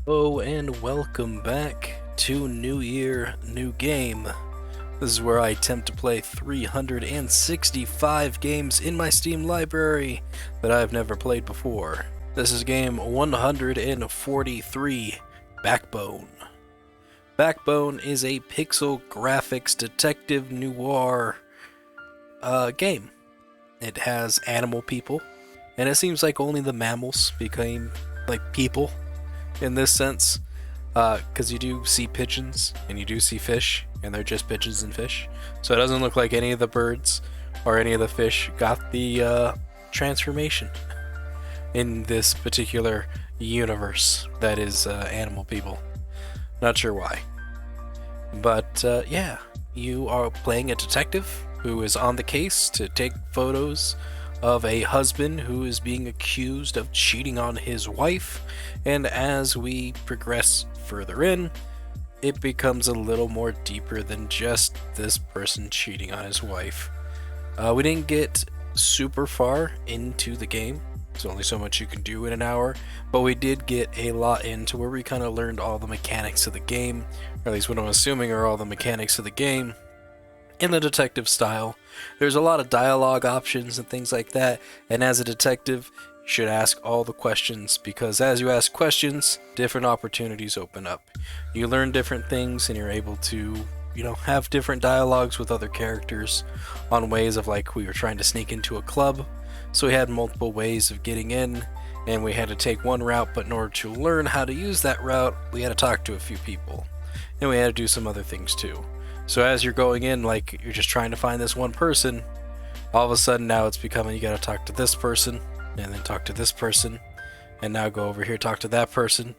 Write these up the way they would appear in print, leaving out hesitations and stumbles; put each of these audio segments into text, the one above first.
Oh, and welcome back to New Year, New Game. This is where I attempt to play 365 games in my Steam library that I've never played before. This is game 143, Backbone. Backbone is a pixel graphics detective noir game. It has animal people, and it seems like only the mammals became like people in this sense. Because you do see pigeons and you do see fish, and they're just pigeons and fish. So it doesn't look like any of the birds or any of the fish got the transformation in this particular universe that is animal people. Not sure why. But yeah, you are playing a detective who is on the case to take photos of a husband who is being accused of cheating on his wife. And as we progress further in, it becomes a little more deeper than just this person cheating on his wife. We didn't get super far into the game. There's only so much you can do in an hour, but we did get a lot into where we kind of learned all the mechanics of the game, or at least what I'm assuming are all the mechanics of the game in the detective style. There's a lot of dialogue options and things like that, and as a detective, you should ask all the questions because as you ask questions, different opportunities open up. You learn different things and you're able to, have different dialogues with other characters on ways of like we were trying to sneak into a club. So we had multiple ways of getting in and we had to take one route, but in order to learn how to use that route, we had to talk to a few people. And we had to do some other things too. So as you're going in, like you're just trying to find this one person, all of a sudden now it's becoming you gotta talk to this person, and then talk to this person, and now go over here, talk to that person,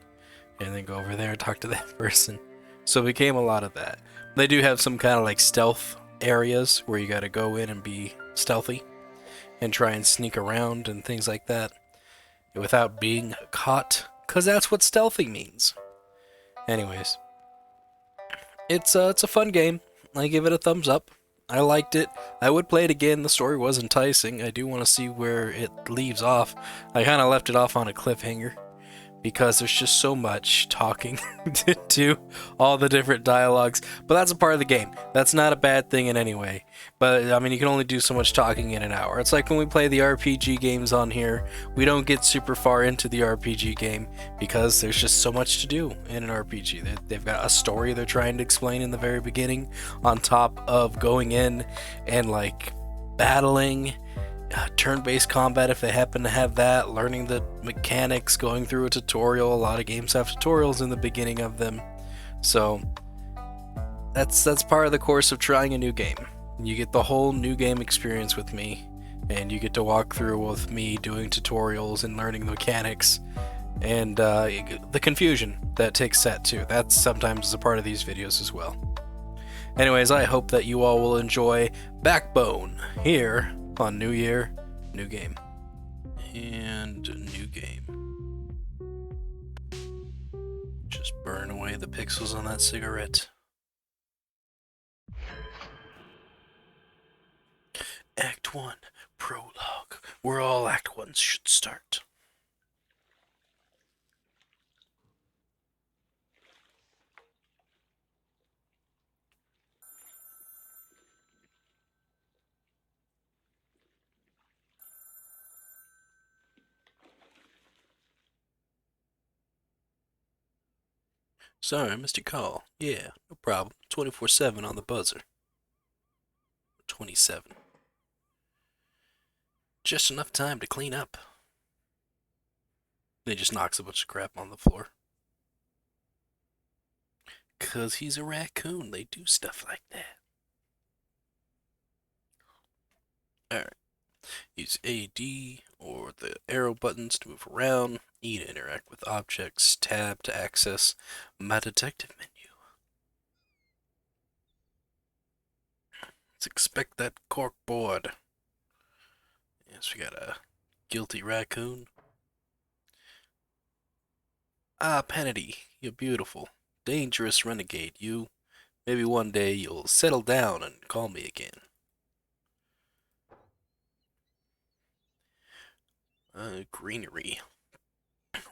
and then go over there and talk to that person. So it became a lot of that. They do have some kind of like stealth areas where you gotta go in and be stealthy and try and sneak around and things like that without being caught, because that's what stealthy means. Anyways, it's a fun game. I give it a thumbs up. I liked it. I would play it again. The story was enticing. I do want to see where it leaves off. I kind of left it off on a cliffhanger because there's just so much talking to do all the different dialogues. But that's a part of the game. That's not a bad thing in any way. But I mean, you can only do so much talking in an hour. It's like when we play the RPG games on here, we don't get super far into the RPG game because there's just so much to do in an RPG. They've got a story they're trying to explain in the very beginning, on top of going in and like battling turn-based combat if they happen to have that, learning the mechanics, going through a tutorial. A lot of games have tutorials in the beginning of them, so that's part of the course of trying a new game. You get the whole new game experience with me, and you get to walk through with me doing tutorials and learning the mechanics, and the confusion that takes that too. That sometimes is a part of these videos as well. Anyways, I hope that you all will enjoy Backbone here on New Year, New Game. And New Game. Just burn away the pixels on that cigarette. Act 1, Prologue, where all Act 1s should start. Sorry, Mr. Call. Yeah, no problem. 24/7 on the buzzer. 27. Just enough time to clean up. He just knocks a bunch of crap on the floor. 'Cause he's a raccoon, they do stuff like that. Alright. Use A, D, or the arrow buttons to move around. E to interact with objects. Tab to access my detective menu. Let's inspect that cork board. Yes, we got a guilty raccoon. Ah, Penity, you're beautiful. Dangerous renegade, you. Maybe one day you'll settle down and call me again. Greenery.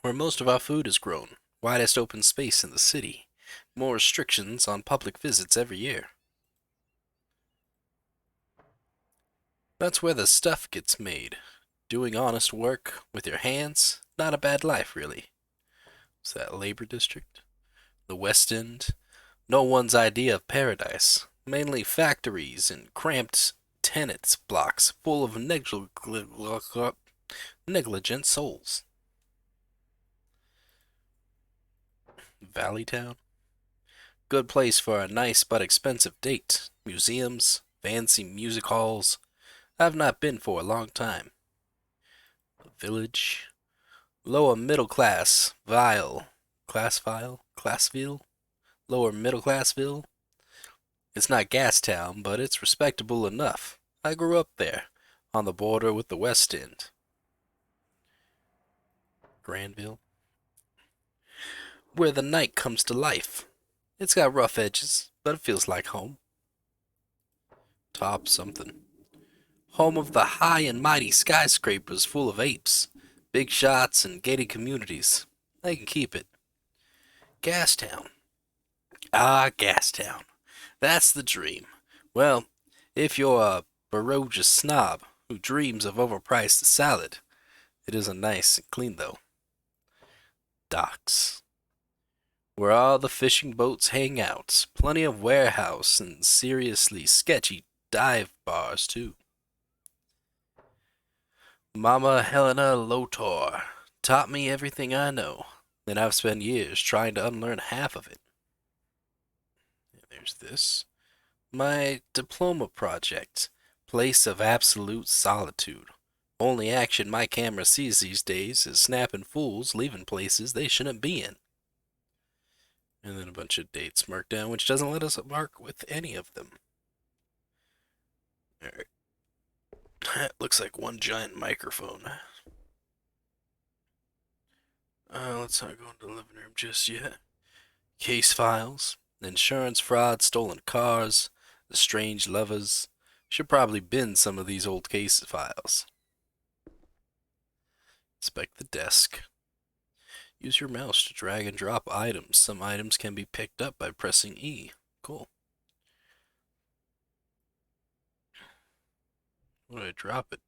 Where most of our food is grown. Widest open space in the city. More restrictions on public visits every year. That's where the stuff gets made. Doing honest work with your hands, not a bad life, really. Is that Labor District? The West End? No one's idea of paradise. Mainly factories and cramped tenants blocks full of negligent souls. Valley Town? Good place for a nice but expensive date. Museums, fancy music halls. I've not been for a long time. The Village? Lower middle class, vile. Classville? Lower middle classville? It's not Gastown, but it's respectable enough. I grew up there, on the border with the West End. Granville? Where the night comes to life. It's got rough edges, but it feels like home. Top something. Home of the high and mighty skyscrapers full of apes, big shots, and gated communities. They can keep it. Gastown. Ah, Gastown. That's the dream. Well, if you're a ferocious snob who dreams of overpriced salad, it isn't nice and clean though. Docks. Where all the fishing boats hang out. Plenty of warehouse and seriously sketchy dive bars too. Mama Helena Lotor taught me everything I know, and I've spent years trying to unlearn half of it. There's this. My diploma project. Place of absolute solitude. Only action my camera sees these days is snapping fools leaving places they shouldn't be in. And then a bunch of dates marked down, which doesn't let us mark with any of them. Alright. That looks like one giant microphone. Let's not go into the living room just yet. Case files, insurance fraud, stolen cars, the strange lovers. Should probably bin some of these old case files. Inspect the desk. Use your mouse to drag and drop items. Some items can be picked up by pressing E. Cool. What do I drop it?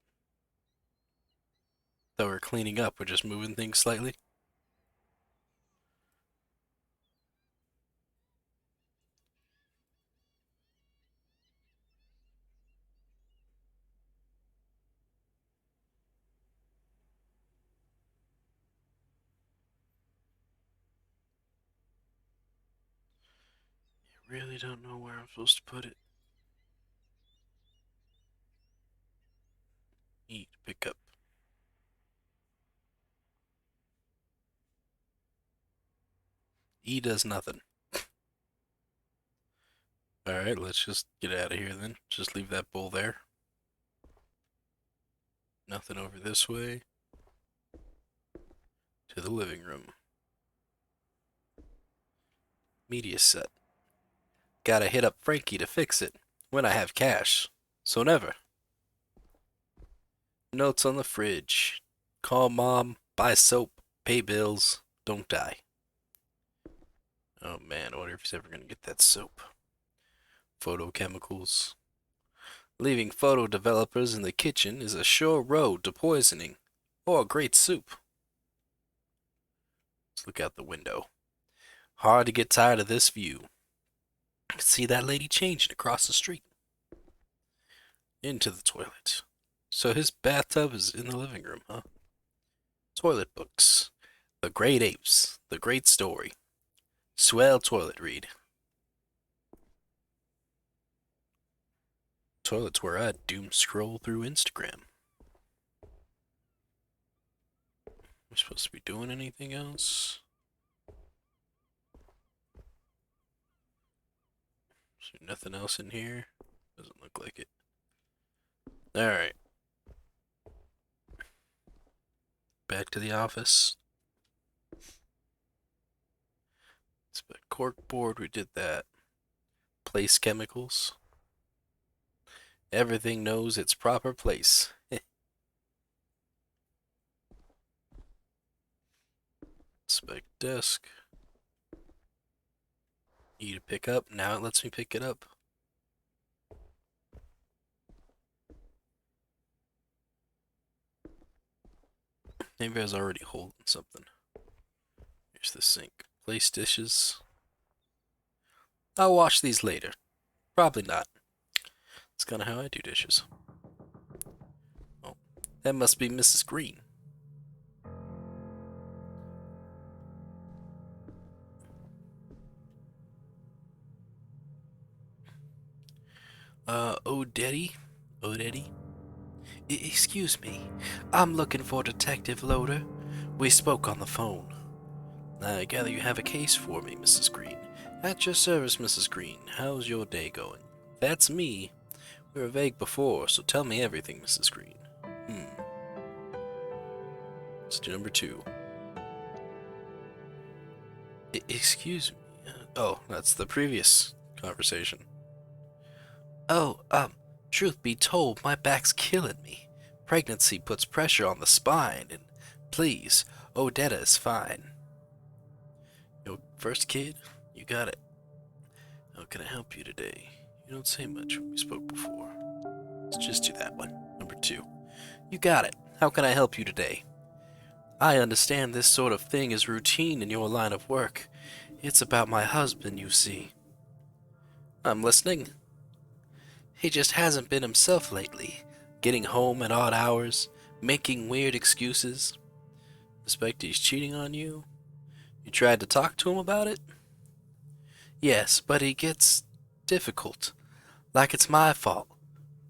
Though we're cleaning up, we're just moving things slightly. I really don't know where I'm supposed to put it. Eat, pick up. E does nothing. Alright, let's just get out of here then. Just leave that bowl there. Nothing over this way. To the living room. Media set. Gotta hit up Frankie to fix it. When I have cash. So never. Notes on the fridge. Call mom, buy soap, pay bills, don't die. Oh man, I wonder if he's ever gonna get that soap. Photochemicals. Leaving photo developers in the kitchen is a sure road to poisoning, or a great soup. Let's look out the window. Hard to get tired of this view. See that lady changing across the street. Into the toilet. So his bathtub is in the living room, huh? Toilet books. The Great Apes. The Great Story. Swell toilet read. Toilets where I doom scroll through Instagram. We're supposed to be doing anything else? Is there nothing else in here? Doesn't look like it. Alright. Back to the office. Inspect cork board, we did that. Place chemicals. Everything knows its proper place. Inspect desk. E to pick up. Now it lets me pick it up. Maybe I was already holding something. Here's the sink. Place dishes. I'll wash these later. Probably not. It's kind of how I do dishes. Oh, that must be Mrs. Green. Odette? Odette? Excuse me. I'm looking for Detective Loader. We spoke on the phone. I gather you have a case for me, Mrs. Green. At your service, Mrs. Green. How's your day going? That's me. We were vague before, so tell me everything, Mrs. Green. Let's do number 2. Excuse me. Oh, that's the previous conversation. Oh, truth be told, my back's killing me. Pregnancy puts pressure on the spine, and please, Odetta is fine. Your first kid? You got it. How can I help you today? You don't say much when we spoke before. Let's just do that one. Number 2. You got it. How can I help you today? I understand this sort of thing is routine in your line of work. It's about my husband, you see. I'm listening. He just hasn't been himself lately. Getting home at odd hours, making weird excuses. Suspect he's cheating on you? You tried to talk to him about it? Yes, but he gets difficult. Like it's my fault.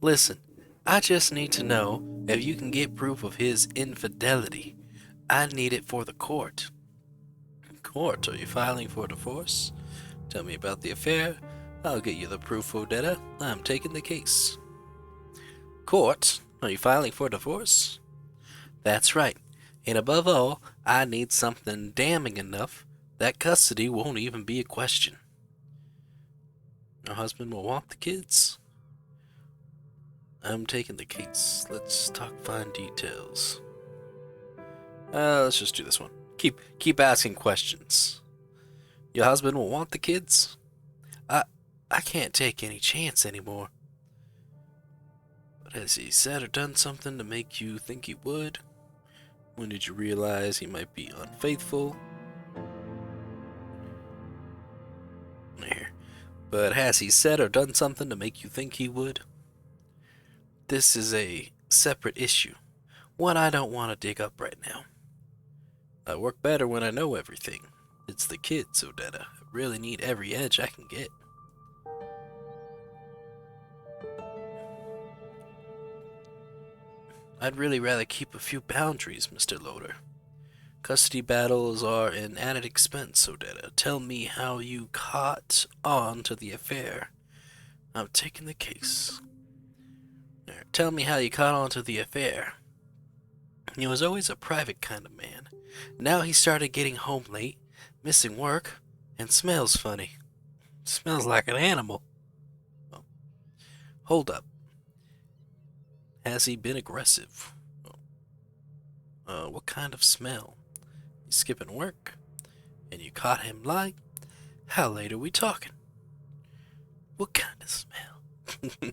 Listen, I just need to know if you can get proof of his infidelity. I need it for the court. Court? Are you filing for divorce? Tell me about the affair. I'll get you the proof, Odetta. I'm taking the case. Court? Are you filing for divorce? That's right. And above all, I need something damning enough that custody won't even be a question. Your husband will want the kids? I'm taking the case. Let's talk fine details. Let's just do this one. Keep asking questions. Your husband will want the kids? I can't take any chance anymore. But has he said or done something to make you think he would? When did you realize he might be unfaithful? There. But has he said or done something to make you think he would? This is a separate issue. One I don't want to dig up right now. I work better when I know everything. It's the kids, Odetta. I really need every edge I can get. I'd really rather keep a few boundaries, Mr. Loader. Custody battles are an added expense, Odetta. Tell me how you caught on to the affair. I'm taking the case. Tell me how you caught on to the affair. He was always a private kind of man. Now he started getting home late, missing work, and smells funny. Smells like an animal. Oh. Hold up. Has he been aggressive? What kind of smell? He's skipping work? And you caught him lying? How late are we talking? What kind of smell?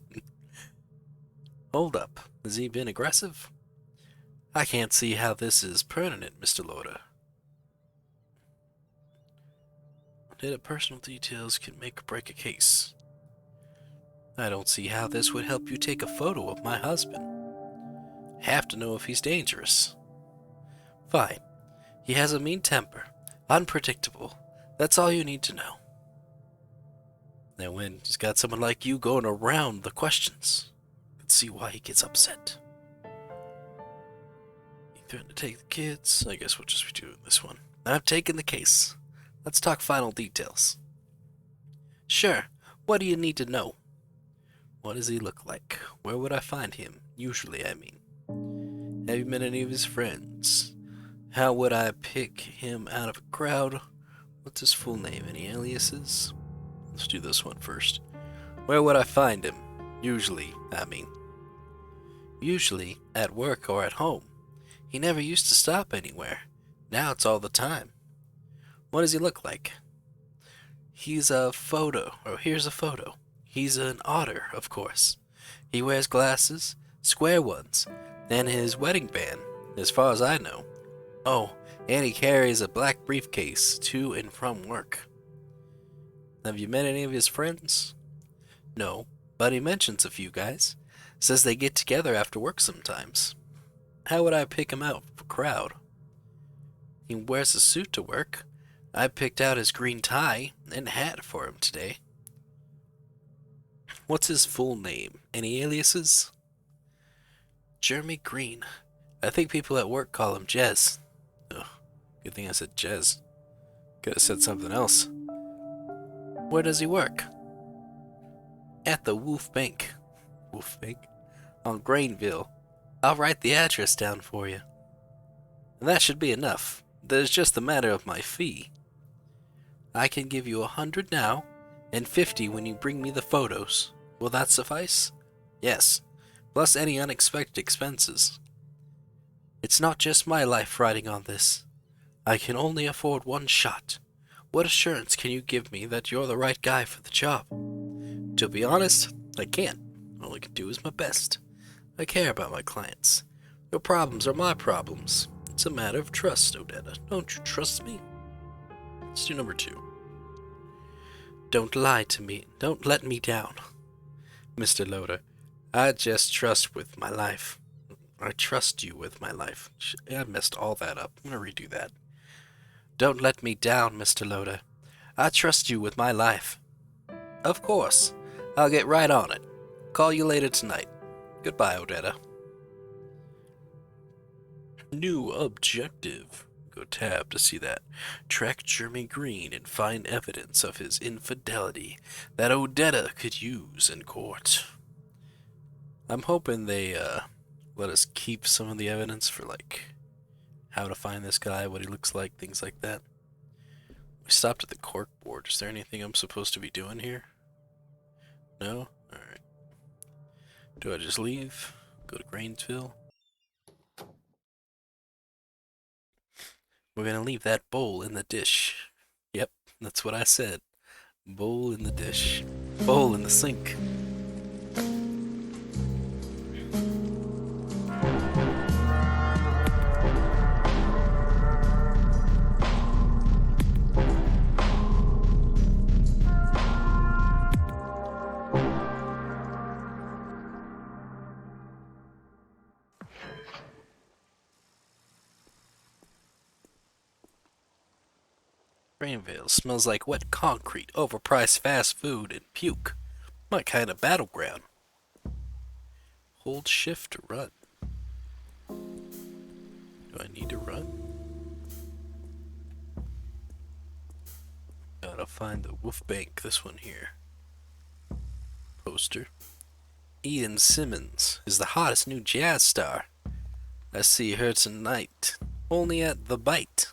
Hold up. Has he been aggressive? I can't see how this is pertinent, Mr. Loader. Data personal details can make or break a case. I don't see how this would help you take a photo of my husband. Have to know if he's dangerous. Fine. He has a mean temper. Unpredictable. That's all you need to know. Now when he's got someone like you going around the questions, let's see why he gets upset. He threatened to take the kids. I guess we'll just be doing this one. I've taken the case. Let's talk final details. Sure. What do you need to know? What does he look like? Where would I find him? Usually, I mean. Have you met any of his friends? How would I pick him out of a crowd? What's his full name? Any aliases? Let's do this one first. Where would I find him? Usually, I mean. Usually, at work or at home. He never used to stop anywhere. Now it's all the time. What does he look like? He's a photo. Oh, here's a photo. He's an otter, of course. He wears glasses, square ones, and his wedding band, as far as I know. Oh, and he carries a black briefcase to and from work. Have you met any of his friends? No, but he mentions a few guys. Says they get together after work sometimes. How would I pick him out for crowd? He wears a suit to work. I picked out his green tie and hat for him today. What's his full name? Any aliases? Jeremy Green. I think people at work call him Jez. Ugh, good thing I said Jez. Could have said something else. Where does he work? At the Wolf Bank. Wolf Bank? On Grainville. I'll write the address down for you. And that should be enough. There's just a matter of my fee. I can give you 100 now, and 50 when you bring me the photos. Will that suffice? Yes, plus any unexpected expenses. It's not just my life riding on this. I can only afford one shot. What assurance can you give me that you're the right guy for the job? To be honest, I can't. All I can do is my best. I care about my clients. Your problems are my problems. It's a matter of trust, Odetta. Don't you trust me? Let's do number 2. Don't lie to me. Don't let me down. Mr. Loader, I just trust with my life. I trust you with my life. I messed all that up. I'm gonna redo that. Don't let me down, Mr. Loader. I trust you with my life. Of course. I'll get right on it. Call you later tonight. Goodbye, Odetta. New objective. Go tab to see that. Track Jeremy Green and find evidence of his infidelity that Odetta could use in court. I'm hoping they let us keep some of the evidence for like how to find this guy, what he looks like, things like that. We stopped at the cork board. Is there anything I'm supposed to be doing here? No? Alright. Do I just leave? Go to Grainsville? We're gonna leave that bowl in the dish. Yep, that's what I said. Bowl in the dish. Bowl in the sink. Grainville smells like wet concrete, overpriced fast food, and puke. My kind of battleground. Hold shift to run. Do I need to run? Gotta find the Wolf Bank, this one here. Poster. Ian Simmons is the hottest new jazz star. I see her tonight, only at The Bite.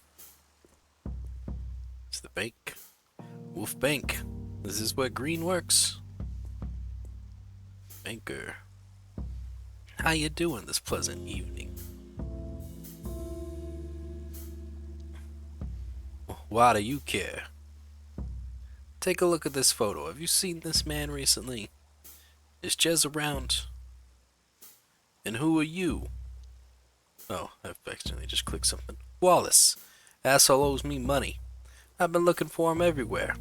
It's the bank. Wolf Bank. This is where Green works. Banker. How you doing this pleasant evening? Why do you care? Take a look at this photo. Have you seen this man recently? Is Jez around? And who are you? Oh, I've accidentally just clicked something. Wallace. Asshole owes me money. I've been looking for him everywhere.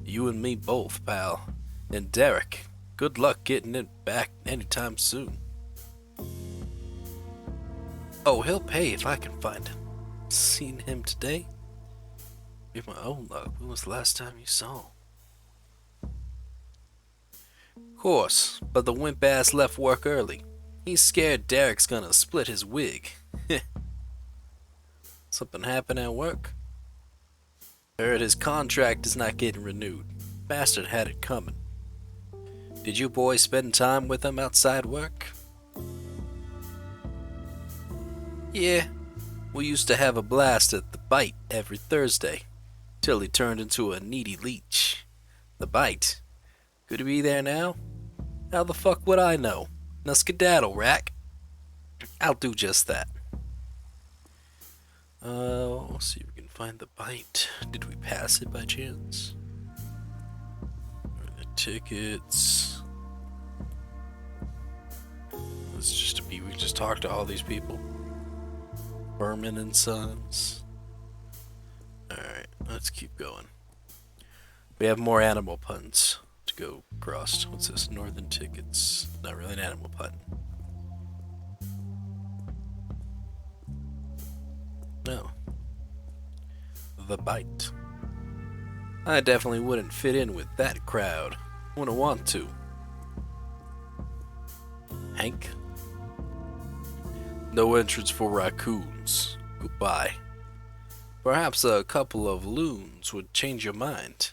You and me both, pal. And Derek, good luck getting it back anytime soon. Oh, he'll pay if I can find him. Seen him today? Be my own luck. When was the last time you saw him? Of course, but the wimp ass left work early. He's scared Derek's gonna split his wig. Something happened at work? Heard his contract is not getting renewed. Bastard had it coming. Did you boys spend time with him outside work? Yeah, we used to have a blast at The Bite every Thursday, till he turned into a needy leech. The Bite? Could he be there now? How the fuck would I know? Now skedaddle, Rack. I'll do just that. We'll see if we can find The Bite. Did we pass it by chance? tickets. It's just we just talked to all these people. Berman and Sons. Alright, let's keep going. We have more animal puns to go across. What's this? Northern tickets. Not really an animal pun. No. The Bite. I definitely wouldn't fit in with that crowd. Wouldn't want to. Hank? No entrance for raccoons. Goodbye. Perhaps a couple of loons would change your mind.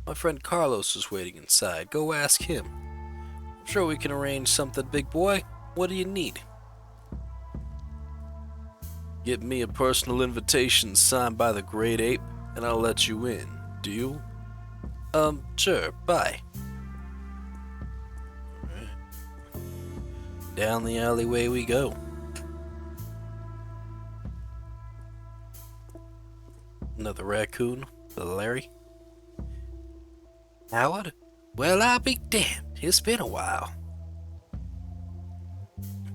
My friend Carlos is waiting inside. Go ask him. I'm sure we can arrange something, big boy. What do you need? Get me a personal invitation signed by the Great Ape, and I'll let you in. Deal? Sure. Bye. Alright. Down the alleyway we go. Another raccoon. Larry. Howard? Well, I'll be damned. It's been a while.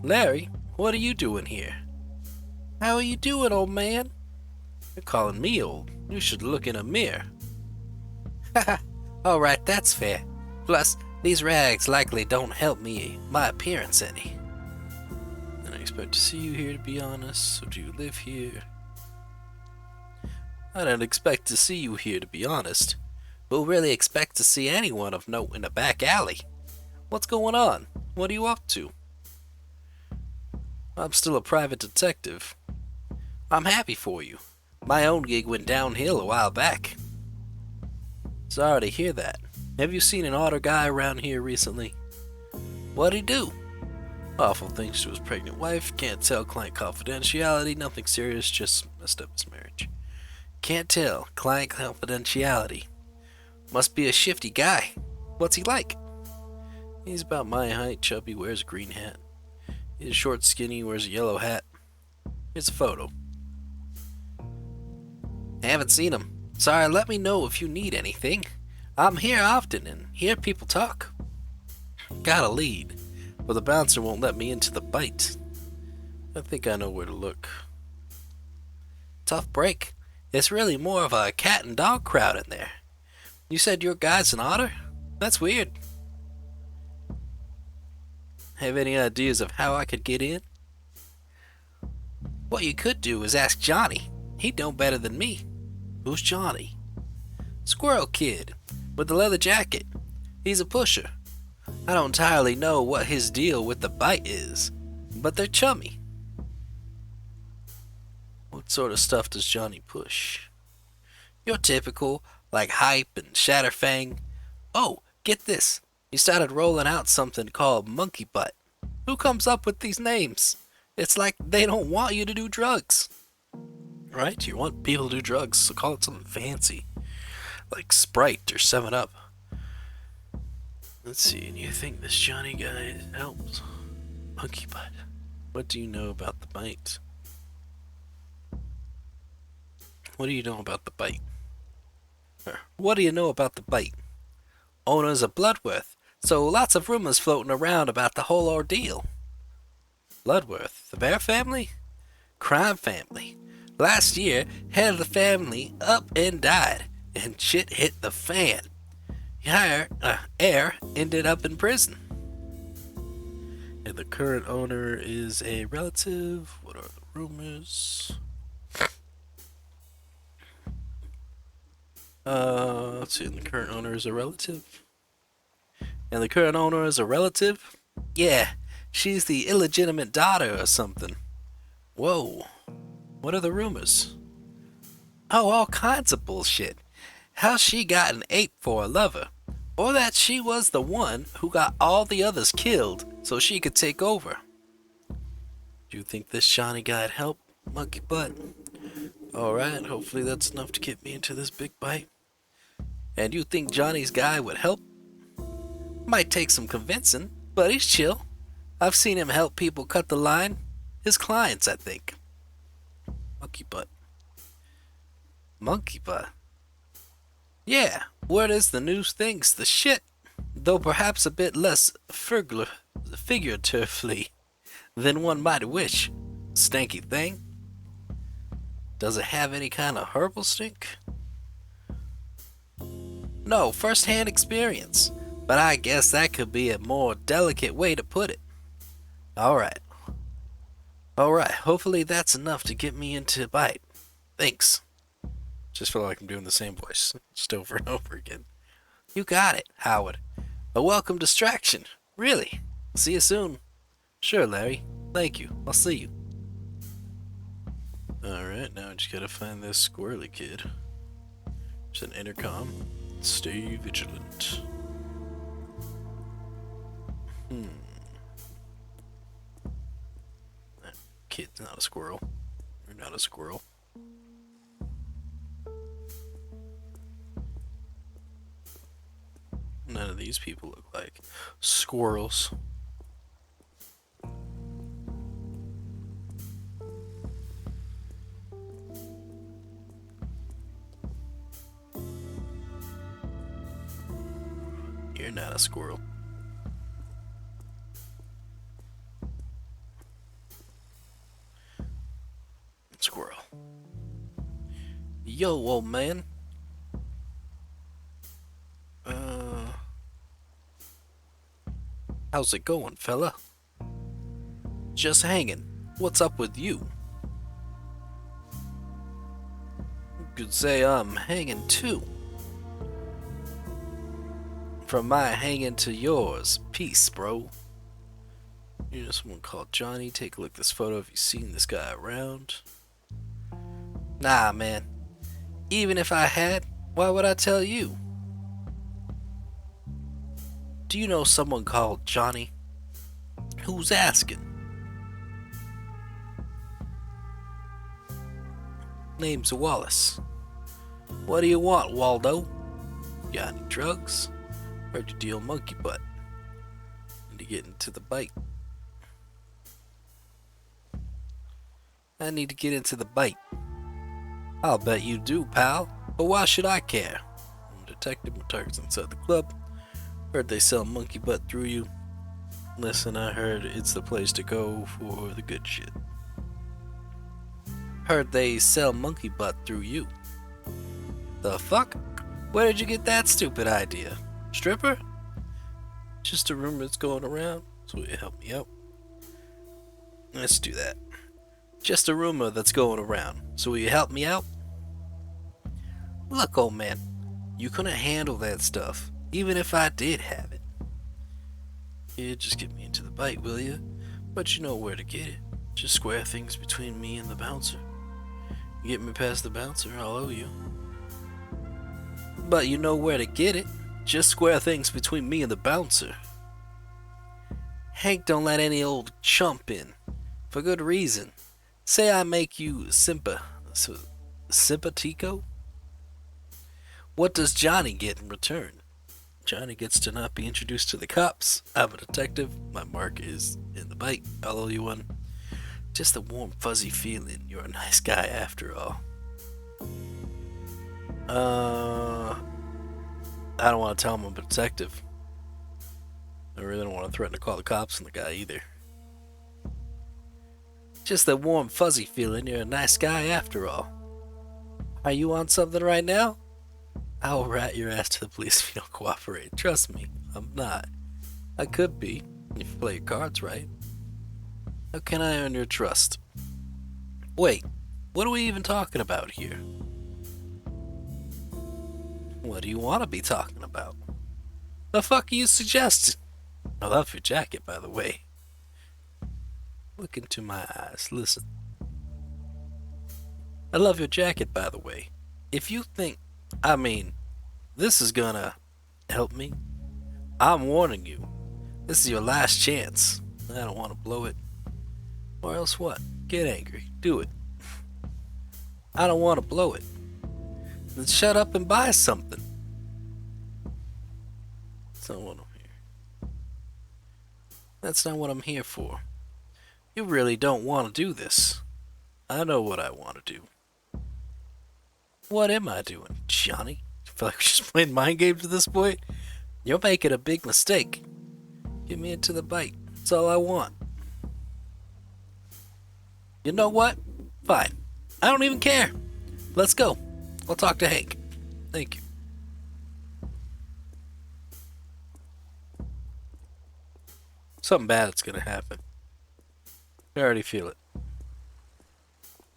Larry, what are you doing here? How are you doing, old man? You're calling me old. You should look in a mirror. Haha. Alright, that's fair. Plus, these rags likely don't help my appearance any. I don't expect to see you here, to be honest. So do you live here? I don't expect to see you here, to be honest. We'll really expect to see anyone of note in a back alley. What's going on? What are you up to? I'm still a private detective. I'm happy for you. My own gig went downhill a while back. Sorry to hear that. Have you seen an otter guy around here recently? What'd he do? Awful things to his pregnant wife. Can't tell. Client confidentiality. Nothing serious. Just messed up his marriage. Can't tell. Client confidentiality. Must be a shifty guy. What's he like? He's about my height, chubby, wears a green hat. He's short, skinny, wears a yellow hat. Here's a photo. Haven't seen him. Sorry, let me know if you need anything. I'm here often and hear people talk. Got a lead, but the bouncer won't let me into the Bite. I think I know where to look. Tough break. It's really more of a cat and dog crowd in there. You said your guy's an otter? That's weird. Have any ideas of how I could get in? What you could do is ask Johnny. He'd know better than me. Who's Johnny? Squirrel Kid, with the leather jacket. He's a pusher. I don't entirely know what his deal with the Bite is, but they're chummy. What sort of stuff does Johnny push? Your typical, like Hype and Shatterfang. Oh, get this. He started rolling out something called Monkey Butt. Who comes up with these names? It's like they don't want you to do drugs. Right? You want people to do drugs, so call it something fancy. Like Sprite or 7-Up. Let's see, and you think this Johnny guy helps? Monkey Butt. What do you know about the Bite? What do you know about the Bite? What do you know about the Bite? Owner's a Bloodworth, so lots of rumors floating around about the whole ordeal. Bloodworth, the bear family? Crime family. Last year, head of the family up and died, and shit hit the fan. Heir ended up in prison. And the current owner is a relative. What are the rumors? Let's see, and the current owner is a relative? And the current owner is a relative? Yeah, she's the illegitimate daughter or something. Whoa. What are the rumors? Oh, all kinds of bullshit. How she got an ape for a lover. Or that she was the one who got all the others killed so she could take over. Do you think this Johnny guy'd help, Monkey Butt? Alright, hopefully that's enough to get me into this big bite. And you think Johnny's guy would help? Might take some convincing, but he's chill. I've seen him help people cut the line. His clients, I think. Monkey Butt. Monkey Butt? Yeah, word is the news thinks the shit. though perhaps a bit less figuratively than one might wish. Stanky thing. Does it have any kind of herbal stink? No, first-hand experience, but I guess that could be a more delicate way to put it. Alright. Alright, hopefully that's enough to get me into a bite. Thanks. Just feel like I'm doing the same voice, just over and over again. You got it, Howard. A welcome distraction. Really. See you soon. Sure, Larry. Thank you. I'll see you. Alright, now I just gotta find this squirrely kid. There's an intercom. Stay vigilant. That kid's not a squirrel. You're not a squirrel. None of these people look like squirrels. You're not a squirrel. Squirrel. Yo, old man. How's it going, fella? Just hanging. What's up with you? You could say I'm hanging too. From my hanging to yours. Peace, bro. You know someone called Johnny. Take a look at this photo. Have you seen this guy around? Nah, man. Even if I had, why would I tell you? Do you know someone called Johnny? Who's asking? Name's Wallace. What do you want, Waldo? Got any drugs? Heard you deal monkey butt. Need to get into the bite. I need to get into the bite. I'll bet you do, pal. But why should I care? I'm a detective with targets inside the club. Heard they sell monkey butt through you. Listen, I heard it's the place to go for the good shit. Heard they sell monkey butt through you. The fuck? Where did you get that stupid idea? Stripper? Just a rumor that's going around, so will you help me out? Let's do that. Just a rumor that's going around, so will you help me out? Look, old man, you couldn't handle that stuff, even if I did have it. Yeah, just get me into the bite, will you? But you know where to get it. Just square things between me and the bouncer. You get me past the bouncer, I'll owe you. But you know where to get it. Just square things between me and the bouncer. Hank don't let any old chump in. For good reason. Say I make you simpatico? What does Johnny get in return? Johnny gets to not be introduced to the cops. I'm a detective. My mark is in the bite. I'll owe you one. Just a warm, fuzzy feeling. You're a nice guy after all. I don't want to tell him I'm a detective. I really don't want to threaten to call the cops on the guy either. Just a warm, fuzzy feeling. You're a nice guy after all. Are you on something right now? I'll rat your ass to the police if you don't cooperate. Trust me, I'm not. I could be, if you play your cards right. How can I earn your trust? Wait, what are we even talking about here? What do you want to be talking about? The fuck are you suggesting? I love your jacket, by the way. Look into my eyes, listen. I love your jacket, by the way. If you think, this is gonna help me, I'm warning you. This is your last chance. I don't want to blow it. Or else what? Get angry. Do it. I don't want to blow it. Then shut up and buy something. That's not what I'm here. That's not what I'm here for. You really don't want to do this. I know what I want to do. What am I doing, Johnny? I feel like we're just playing mind games at this point. You're making a big mistake. Get me into the bite. That's all I want. You know what? Fine. I don't even care. Let's go. I'll talk to Hank. Thank you. Something bad's gonna happen. I already feel it. I'm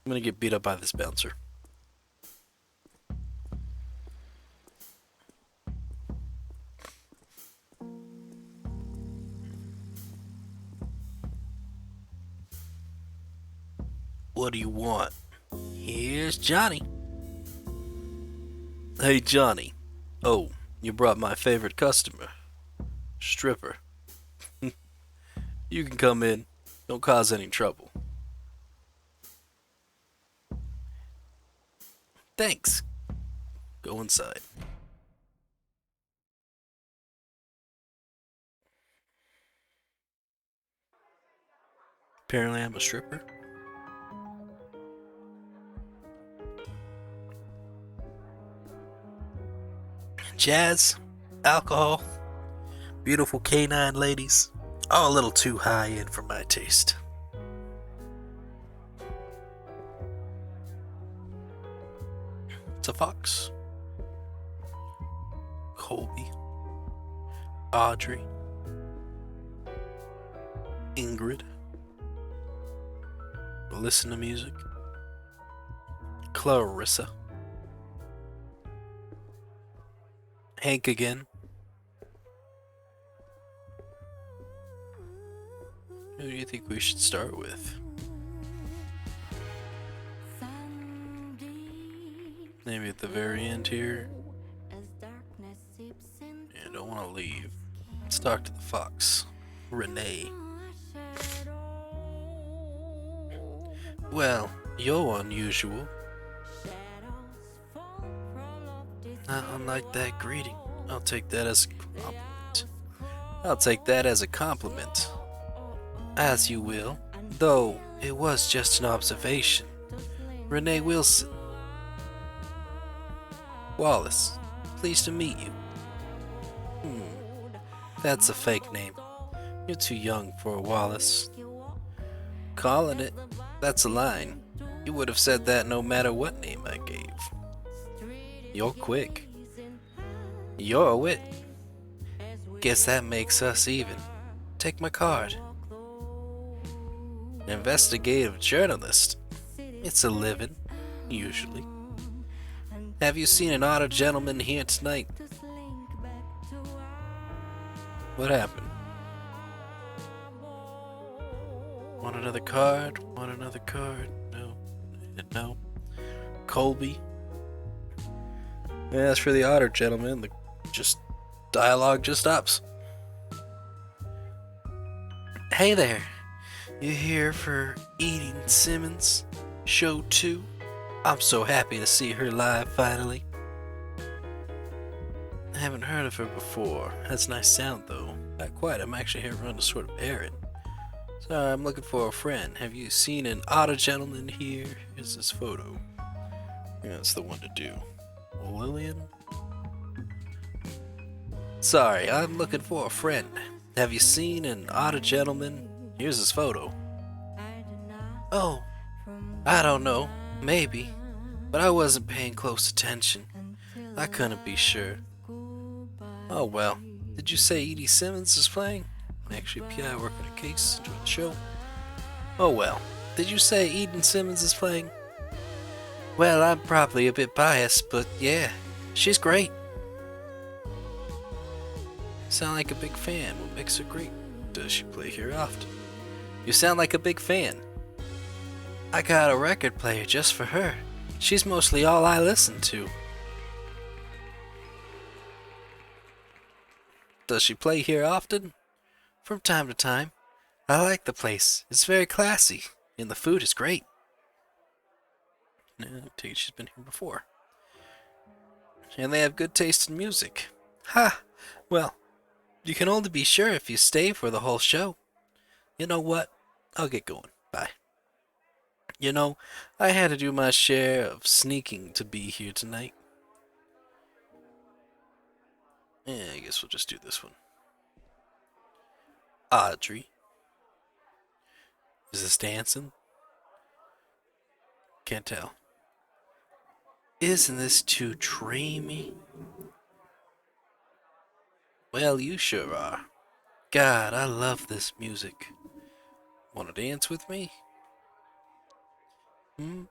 gonna get beat up by this bouncer. What do you want? Here's Johnny. Hey, Johnny. Oh, you brought my favorite customer. Stripper. You can come in. Don't cause any trouble. Thanks. Go inside. Apparently I'm a stripper. Jazz, alcohol, beautiful canine ladies, all a little too high end for my taste. It's a fox. Colby, Audrey, Ingrid, listen to music, Clarissa, Hank again. Who do you think we should start with? Maybe at the very end here. Yeah, don't want to leave. Let's talk to the fox, Renee. Well, you're unusual. Not unlike that greeting. I'll take that as a compliment. I'll take that as a compliment. As you will, though it was just an observation. Renee Wilson. Wallace, pleased to meet you. That's a fake name. You're too young for a Wallace. Calling it, that's a line. You would have said that no matter what name I gave. You're quick. You're a wit. Guess that makes us even. Take my card. Investigative journalist. It's a living, usually. Have you seen an otter gentleman here tonight? What happened? Want another card? Want another card? No. No. Colby. As for the otter gentleman, the dialogue just stops. Hey there. You here for Edie Simmons? Show 2? I'm so happy to see her live finally. I haven't heard of her before. That's a nice sound though. Not quite, I'm actually here running a sort of errand. Sorry, I'm looking for a friend. Have you seen an otter gentleman here? Here's this photo. Yeah, that's the one to do. Lillian? Sorry, I'm looking for a friend. Have you seen an otter gentleman? Here's his photo. Oh, I don't know. Maybe. But I wasn't paying close attention. I couldn't be sure. Oh well. Did you say Edie Simmons is playing? Actually, PI work on a case. Enjoy the show. Oh well. Did you say Edie Simmons is playing? Well, I'm probably a bit biased, but yeah, she's great. Sound like a big fan. What makes her great? Does she play here often? You sound like a big fan. I got a record player just for her. She's mostly all I listen to. Does she play here often? From time to time. I like the place. It's very classy, and the food is great. I take it she's been here before. And they have good taste in music. Ha! Well, you can only be sure if you stay for the whole show. You know what? I'll get going. Bye. You know, I had to do my share of sneaking to be here tonight. Yeah, I guess we'll just do this one. Audrey. Is this dancing? Can't tell. Isn't this too dreamy? Well, you sure are. God, I love this music. Wanna dance with me? Hmm?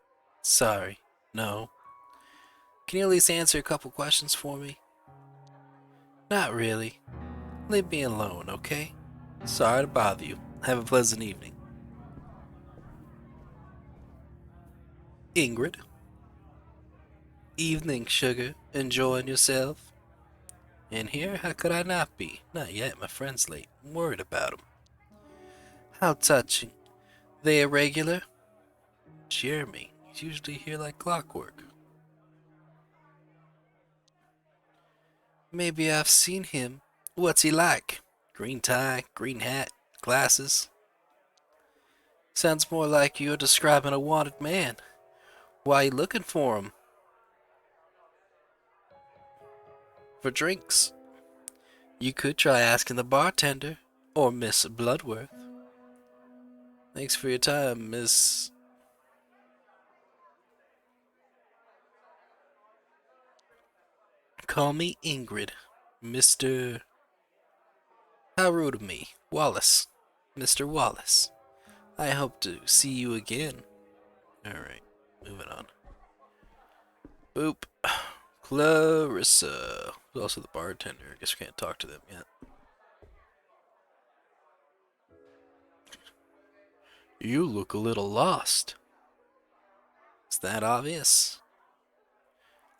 Sorry. No. Can you at least answer a couple questions for me? Not really. Leave me alone, okay? Sorry to bother you. Have a pleasant evening. Ingrid. Evening, sugar. Enjoying yourself? In here? How could I not be? Not yet. My friend's late. I'm worried about him. How touching. They irregular? Jeremy. He's usually here like clockwork. Maybe I've seen him. What's he like? Green tie, green hat, glasses. Sounds more like you're describing a wanted man. Why you looking for him? For drinks. You could try asking the bartender, or Miss Bloodworth. Thanks for your time, Miss... Call me Ingrid. Mr... How rude of me. Wallace. Mr. Wallace. I hope to see you again. Alright, moving on. Boop. Clarissa. Who's also the bartender. I guess we can't talk to them yet. You look a little lost. Is that obvious?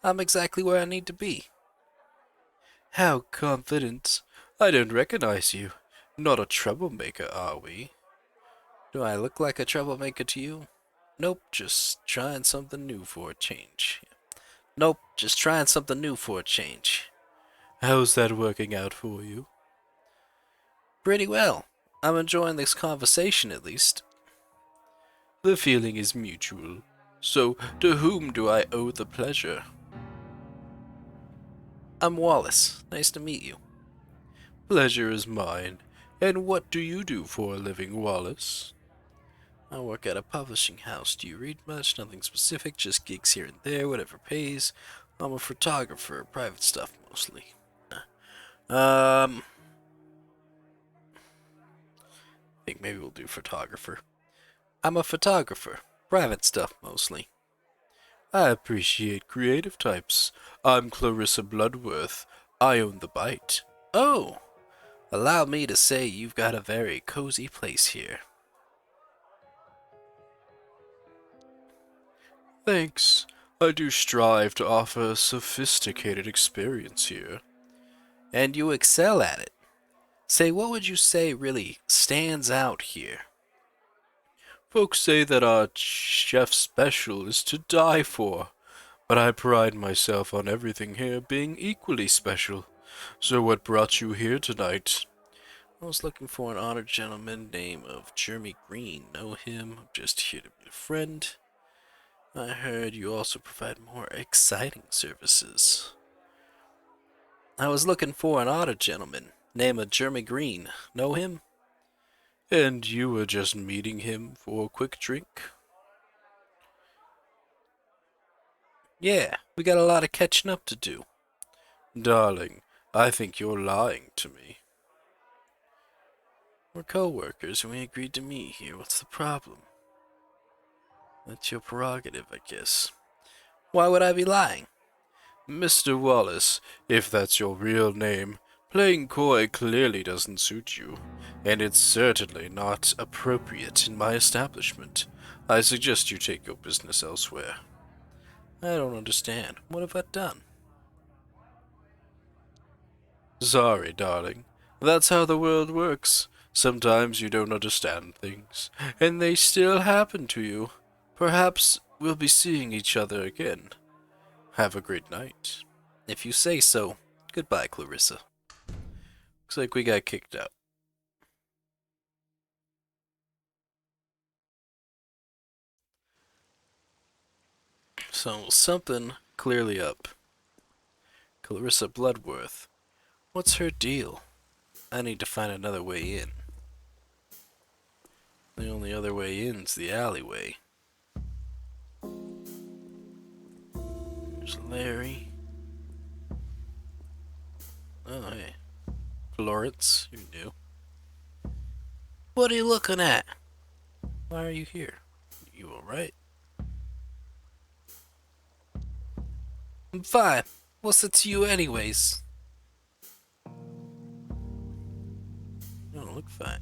I'm exactly where I need to be. How confident. I don't recognize you. Not a troublemaker, are we? Do I look like a troublemaker to you? Nope, just trying something new for a change. Nope, just trying something new for a change. How's that working out for you? Pretty well. I'm enjoying this conversation at least. The feeling is mutual. So, to whom do I owe the pleasure? I'm Wallace. Nice to meet you. Pleasure is mine. And what do you do for a living, Wallace? I work at a publishing house. Do you read much? Nothing specific, just gigs here and there, whatever pays. I'm a photographer, private stuff mostly. I think maybe we'll do photographer. I'm a photographer, private stuff mostly. I appreciate creative types. I'm Clarissa Bloodworth. I own the Bite. Oh, allow me to say you've got a very cozy place here. Thanks. I do strive to offer a sophisticated experience here. And you excel at it. Say, what would you say really stands out here? Folks say that our chef special is to die for, but I pride myself on everything here being equally special. So what brought you here tonight? I was looking for an honored gentleman named of Jeremy Green. Know him? I'm just here to be a friend. I heard you also provide more exciting services. I was looking for an honored gentleman named Jeremy Green. Know him? And you were just meeting him for a quick drink? Yeah, we got a lot of catching up to do. Darling, I think you're lying to me. We're co-workers and we agreed to meet here. What's the problem? That's your prerogative, I guess. Why would I be lying? Mr. Wallace, if that's your real name, playing coy clearly doesn't suit you, and it's certainly not appropriate in my establishment. I suggest you take your business elsewhere. I don't understand. What have I done? Sorry, darling. That's how the world works. Sometimes you don't understand things, and they still happen to you. Perhaps we'll be seeing each other again. Have a great night. If you say so. Goodbye, Clarissa. Looks like we got kicked out. So, something clearly up. Clarissa Bloodworth. What's her deal? I need to find another way in. The only other way in's the alleyway. There's Larry. Oh, hey. Florence, you knew. What are you looking at? Why are you here? You alright? I'm fine. What's it to you anyways? You don't look fine.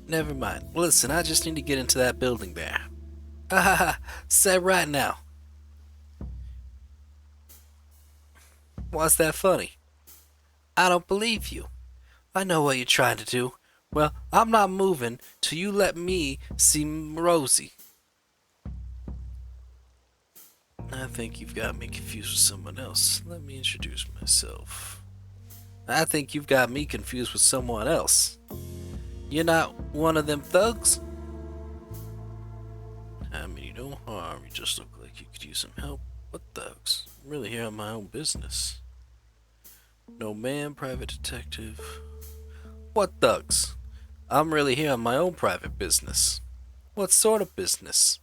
Never mind. Listen, I just need to get into that building there. Ha ha ha. Say right now. Why's that funny? I don't believe you. I know what you're trying to do. Well, I'm not moving till you let me see Rosie. I think you've got me confused with someone else. Let me introduce myself. I think you've got me confused with someone else. You're not one of them thugs? I mean, you don't harm. You just look like you could use some help. What thugs? I'm really here on my own business. No man, private detective. What thugs? I'm really here on my own private business. What sort of business?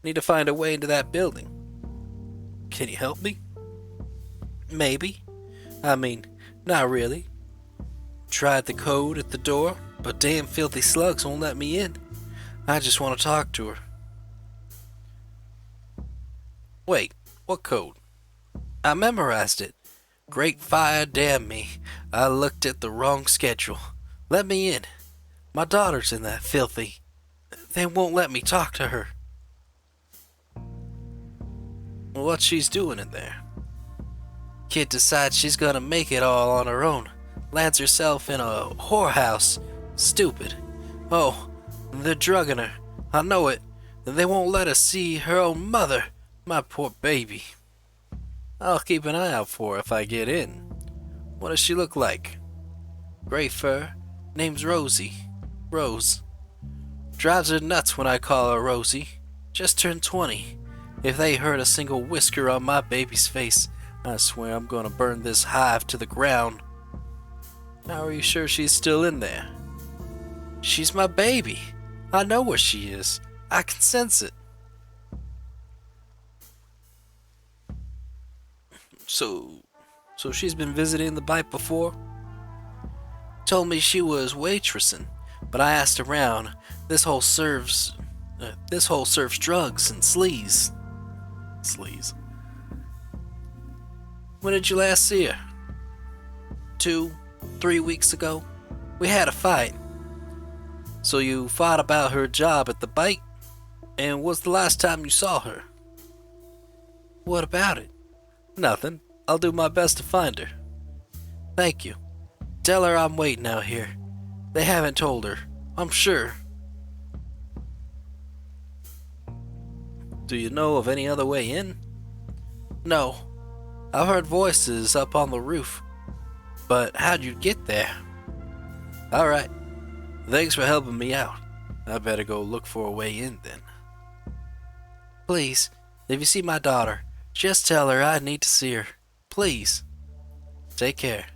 Need to find a way into that building. Can you help me? Maybe. I mean, not really. Tried the code at the door, but damn filthy slugs won't let me in. I just want to talk to her. Wait, what code? I memorized it. Great fire, damn me. I looked at the wrong schedule. Let me in. My daughter's in that filthy. They won't let me talk to her. What she's doing in there? Kid decides she's gonna make it all on her own. Lands herself in a whorehouse. Stupid. Oh, they're drugging her. I know it. They won't let her see her own mother. My poor baby. I'll keep an eye out for her if I get in. What does she look like? Gray fur. Name's Rosie. Rose. Drives her nuts when I call her Rosie. Just turned 20. If they hurt a single whisker on my baby's face, I swear I'm gonna burn this hive to the ground. How are you sure she's still in there? She's my baby. I know where she is. I can sense it. So she's been visiting the bite before? Told me she was waitressing, but I asked around. This whole serves drugs and sleaze. Sleaze. When did you last see her? 2, 3 weeks ago. We had a fight. So you fought about her job at the bite? And what's the last time you saw her? What about it? Nothing. I'll do my best to find her. Thank you. Tell her I'm waiting out here. They haven't told her. I'm sure. Do you know of any other way in? No. I've heard voices up on the roof. But how'd you get there? Alright. Thanks for helping me out. I better go look for a way in then. Please, if you see my daughter, just tell her I need to see her. Please. Take care.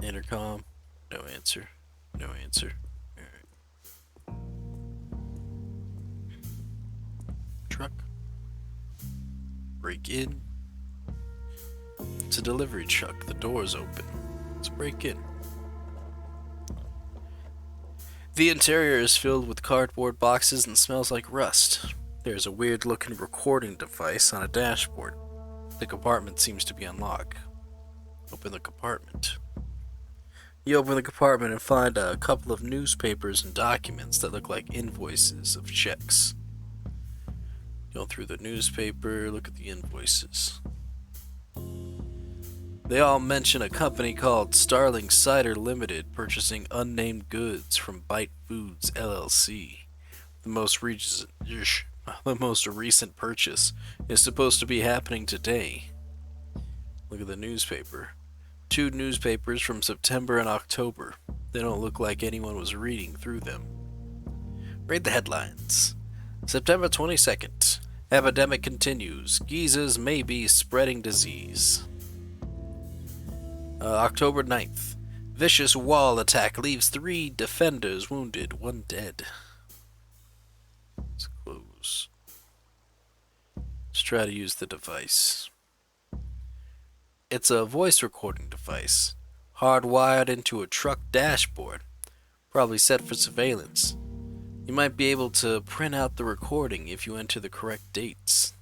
Intercom. No answer. No answer. Alright. Truck. Break in. It's a delivery truck. The door's open. Let's break in. The interior is filled with cardboard boxes and smells like rust. There's a weird-looking recording device on a dashboard. The compartment seems to be unlocked. Open the compartment. You open the compartment and find a couple of newspapers and documents that look like invoices of checks. Go through the newspaper, look at the invoices. They all mention a company called Starling Cider Limited purchasing unnamed goods from Bite Foods LLC. The most recent purchase is supposed to be happening today. Look at the newspaper. 2 newspapers from September and October. They don't look like anyone was reading through them. Read the headlines. September 22nd. Epidemic continues. Geezers may be spreading disease. October 9th. Vicious wall attack leaves 3 defenders wounded, 1 dead. Let's close. Let's try to use the device. It's a voice recording device, hardwired into a truck dashboard, probably set for surveillance. You might be able to print out the recording if you enter the correct dates.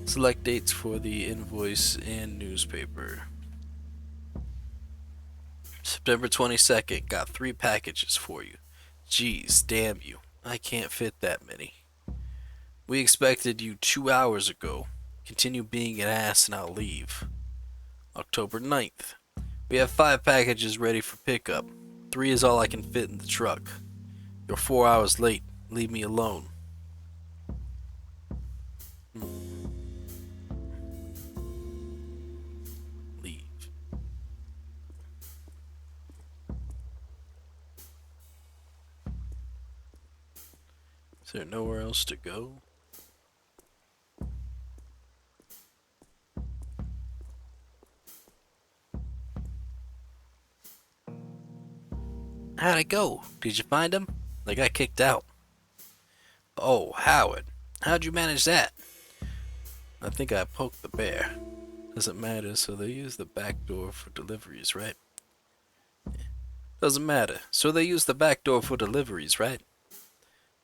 Select dates for the invoice and newspaper. September 22nd, got 3 packages for you. Geez, damn you. I can't fit that many. We expected you 2 hours ago. Continue being an ass and I'll leave. October 9th. We have 5 packages ready for pickup. 3 is all I can fit in the truck. You're 4 hours late. Leave me alone. Leave. Is there nowhere else to go? How'd it go? Did you find him? They got kicked out. Oh, Howard. How'd you manage that? I think I poked the bear. Doesn't matter, so they use the back door for deliveries, right? Doesn't matter, so they use the back door for deliveries, right?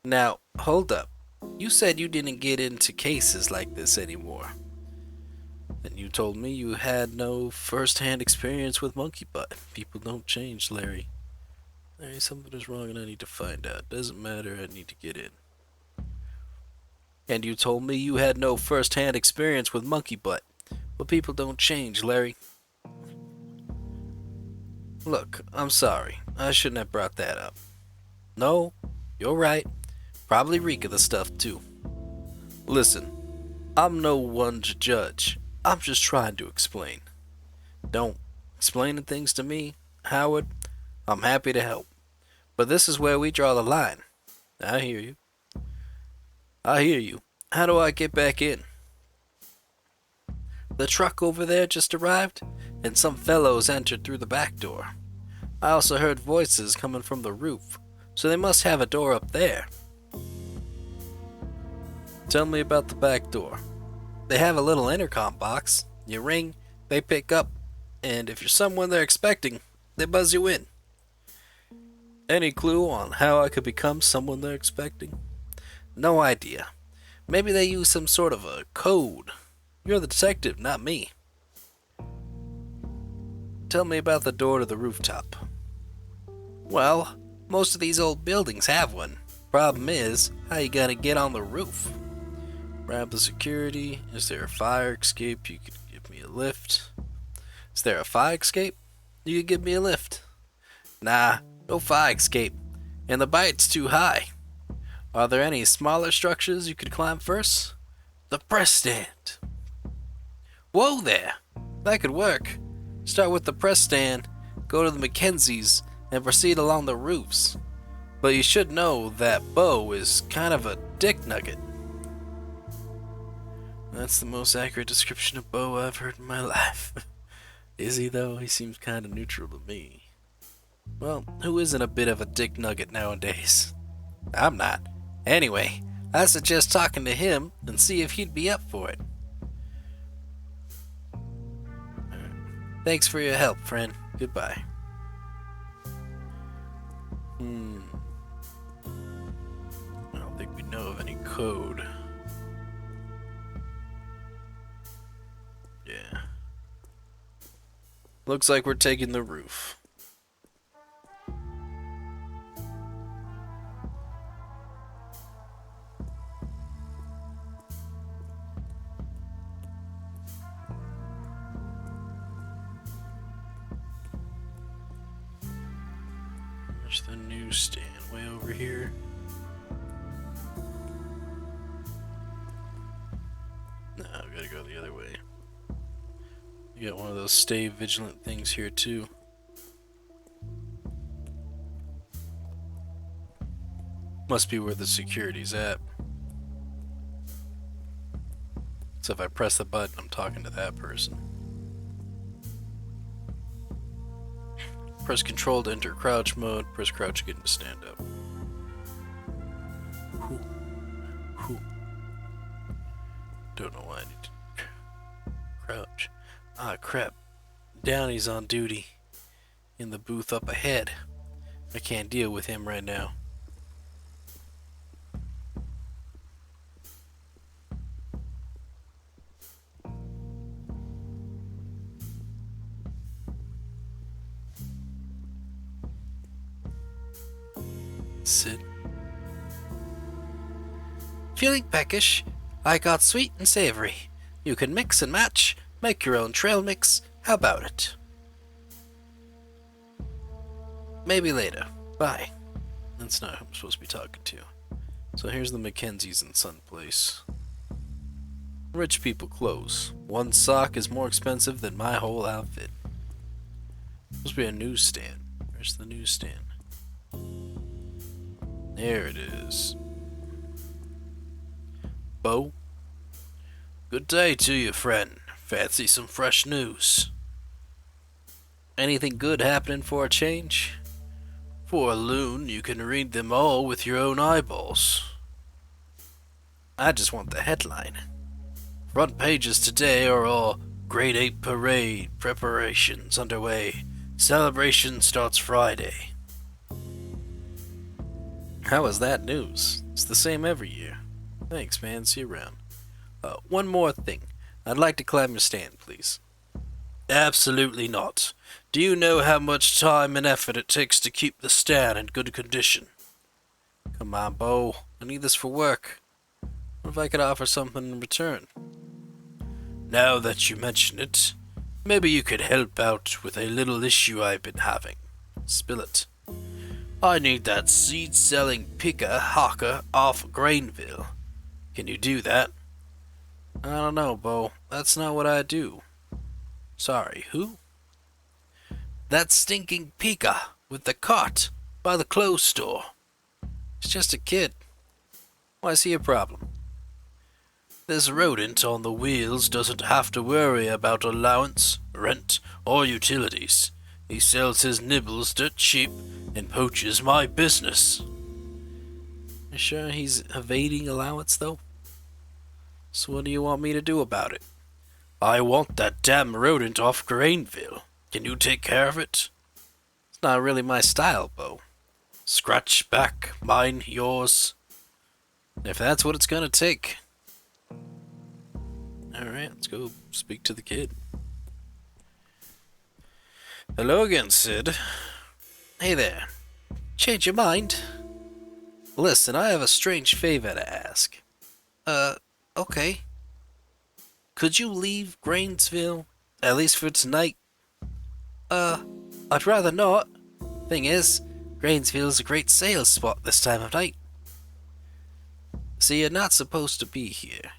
Now, hold up. You said you didn't get into cases like this anymore. And you told me you had no first-hand experience with monkey butt. People don't change, Larry. Larry, something is wrong and I need to find out. Doesn't matter, I need to get in. And you told me you had no first-hand experience with monkey butt. But people don't change, Larry. Look, I'm sorry. I shouldn't have brought that up. No, you're right. Probably reek of the stuff, too. Listen, I'm no one to judge. I'm just trying to explain. Don't explaining things to me, Howard. I'm happy to help. But this is where we draw the line. I hear you. How do I get back in? The truck over there just arrived, and some fellows entered through the back door. I also heard voices coming from the roof, so they must have a door up there. Tell me about the back door. They have a little intercom box. You ring, they pick up, and if you're someone they're expecting, they buzz you in. Any clue on how I could become someone they're expecting? No idea. Maybe they use some sort of a code. You're the detective, not me. Tell me about the door to the rooftop. Well, most of these old buildings have one. Problem is, how you gonna get on the roof? Grab the security. Is there a fire escape? You could give me a lift. Is there a fire escape? You could give me a lift. Nah, no fire escape. And the bite's too high. Are there any smaller structures you could climb first? The press stand. Whoa there! That could work. Start with the press stand, go to the Mackenzies, and proceed along the roofs. But you should know that Bo is kind of a dick nugget. That's the most accurate description of Bo I've heard in my life. Is he though? He seems kind of neutral to me. Well, who isn't a bit of a dick nugget nowadays? I'm not. Anyway, I suggest talking to him and see if he'd be up for it. Thanks for your help, friend. Goodbye. I don't think we know of any code. Yeah. Looks like we're taking the roof. There's the newsstand way over here. No, we gotta go the other way. You got one of those stay vigilant things here too. Must be where the security's at. So if I press the button, I'm talking to that person. Press control to enter crouch mode. Press crouch again to stand up. Whew. Whew. Don't know why I need to crouch. Ah, crap. Downey's on duty in the booth up ahead. I can't deal with him right now. Sid. Feeling peckish? I got sweet and savory. You can mix and match, make your own trail mix. How about it? Maybe later. Bye. That's not who I'm supposed to be talking to. So here's the Mackenzies and Son place. Rich people clothes. One sock is more expensive than my whole outfit. Supposed to be a newsstand. Where's the newsstand? There it is. Bo? Good day to you, friend. Fancy some fresh news? Anything good happening for a change? For a loon, you can read them all with your own eyeballs. I just want the headline. Front pages today are all Grade 8 parade preparations underway. Celebration starts Friday. How is that news? It's the same every year. Thanks, man. See you around. One more thing. I'd like to climb your stand, please. Absolutely not. Do you know how much time and effort it takes to keep the stand in good condition? Come on, Bo. I need this for work. What if I could offer something in return? Now that you mention it, maybe you could help out with a little issue I've been having. Spill it. I need that seed-selling picker hawker off Grainville. Can you do that? I don't know, Bo. That's not what I do. Sorry, who? That stinking picker with the cart by the clothes store. He's just a kid. Why is he a problem? This rodent on the wheels doesn't have to worry about allowance, rent, or utilities. He sells his nibbles dirt cheap and poaches my business. You sure he's evading allowance, though? So what do you want me to do about it? I want that damn rodent off Grainville. Can you take care of it? It's not really my style, Bo. Scratch back, mine, yours. If that's what it's gonna take. Alright, let's go speak to the kid. Hello again, Sid. Hey there. Change your mind? Listen, I have a strange favor to ask. Okay. Could you leave Grainsville, at least for tonight? I'd rather not. Thing is, Grainsville's a great sales spot this time of night. See, you're not supposed to be here.